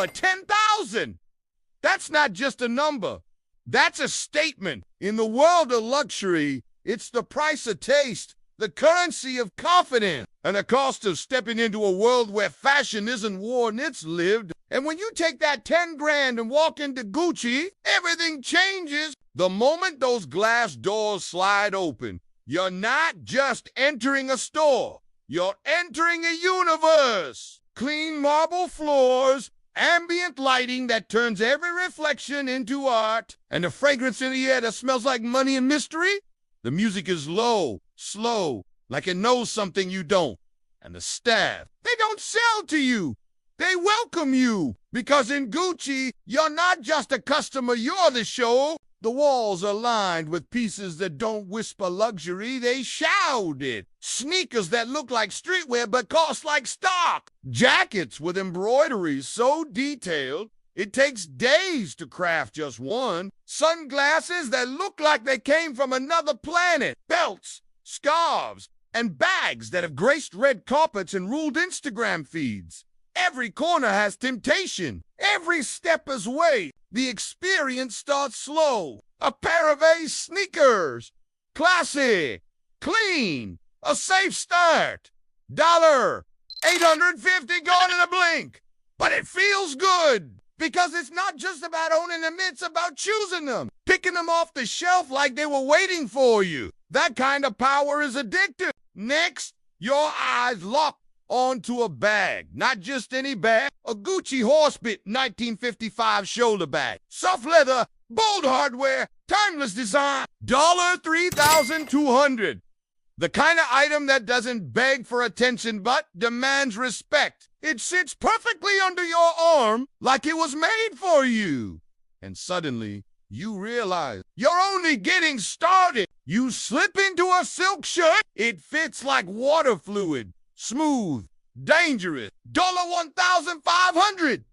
$10,000. That's not just a number. That's a statement. In the world of luxury, it's the price of taste, the currency of confidence, and the cost of stepping into a world where fashion isn't worn, it's lived. And when you take that 10 grand and walk into Gucci, everything changes. The moment those glass doors slide open, you're not just entering a store. You're entering a universe. Clean marble floors, ambient lighting that turns every reflection into art, and a fragrance in the air that smells like money and mystery. The music is low, slow, like it knows something you don't. And the staff, they don't sell to you. They welcome you. Because in Gucci, you're not just a customer, you're the show. The walls are lined with pieces that don't whisper luxury, they shout it. Sneakers that look like streetwear but cost like stock. Jackets with embroideries so detailed, it takes days to craft just one. Sunglasses that look like they came from another planet. Belts, scarves, and bags that have graced red carpets and ruled Instagram feeds. Every corner has temptation. Every step is weight. The experience starts slow. A pair of Ace sneakers. Classy. Clean. A safe start. $850 gone in a blink. But it feels good. Because it's not just about owning them, it's about choosing them. Picking them off the shelf like they were waiting for you. That kind of power is addictive. Next, your eyes lock onto a bag. Not just any bag. A Gucci Horsebit 1955 shoulder bag. Soft leather, bold hardware, timeless design. $3,200. The kind of item that doesn't beg for attention but demands respect. It sits perfectly under your arm like it was made for you. And suddenly, you realize you're only getting started. You slip into a silk shirt. It fits like water fluid. Smooth, dangerous, $1,500.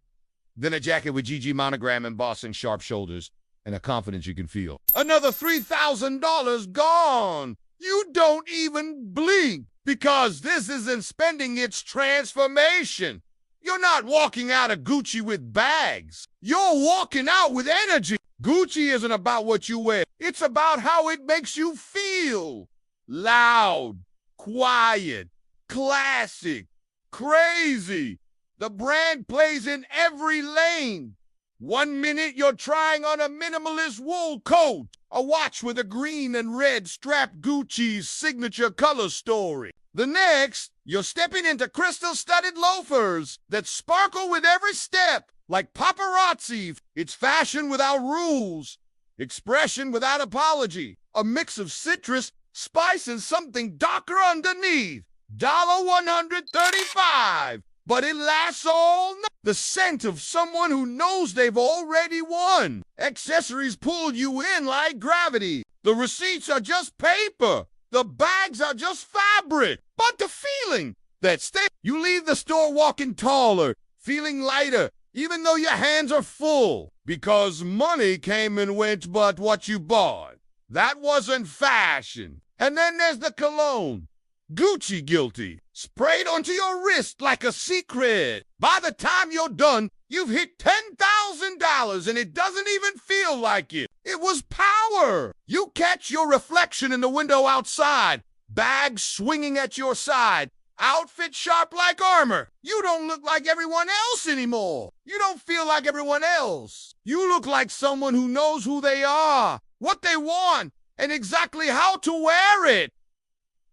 Then a jacket with GG monogram embossing sharp shoulders and a confidence you can feel. Another $3,000 gone. You don't even blink because this isn't spending, it's transformation. You're not walking out of Gucci with bags. You're walking out with energy. Gucci isn't about what you wear. It's about how it makes you feel. Loud, quiet, classic, crazy. The brand plays in every lane. 1 minute you're trying on a minimalist wool coat, a watch with a green and red strap, Gucci's signature color story. The next, you're stepping into crystal-studded loafers that sparkle with every step, like paparazzi. It's fashion without rules, expression without apology, a mix of citrus, spice, and something darker underneath. $135, but it lasts all night. The scent of someone who knows they've already won. Accessories pull you in like gravity. The receipts are just paper. The bags are just fabric. But the feeling that stays. You leave the store walking taller, feeling lighter, even though your hands are full. Because money came and went, but what you bought, that wasn't fashion. And then there's the cologne. Gucci Guilty, sprayed onto your wrist like a secret. By the time you're done, you've hit $10,000 and it doesn't even feel like it. It was power. You catch your reflection in the window outside, bags swinging at your side, outfit sharp like armor. You don't look like everyone else anymore. You don't feel like everyone else. You look like someone who knows who they are, what they want, and exactly how to wear it.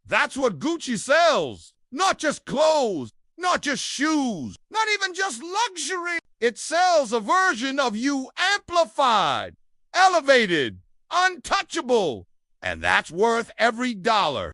That's what Gucci sells. Not just clothes, not just shoes, not even just luxury. It sells a version of you amplified, elevated, untouchable. And that's worth every dollar.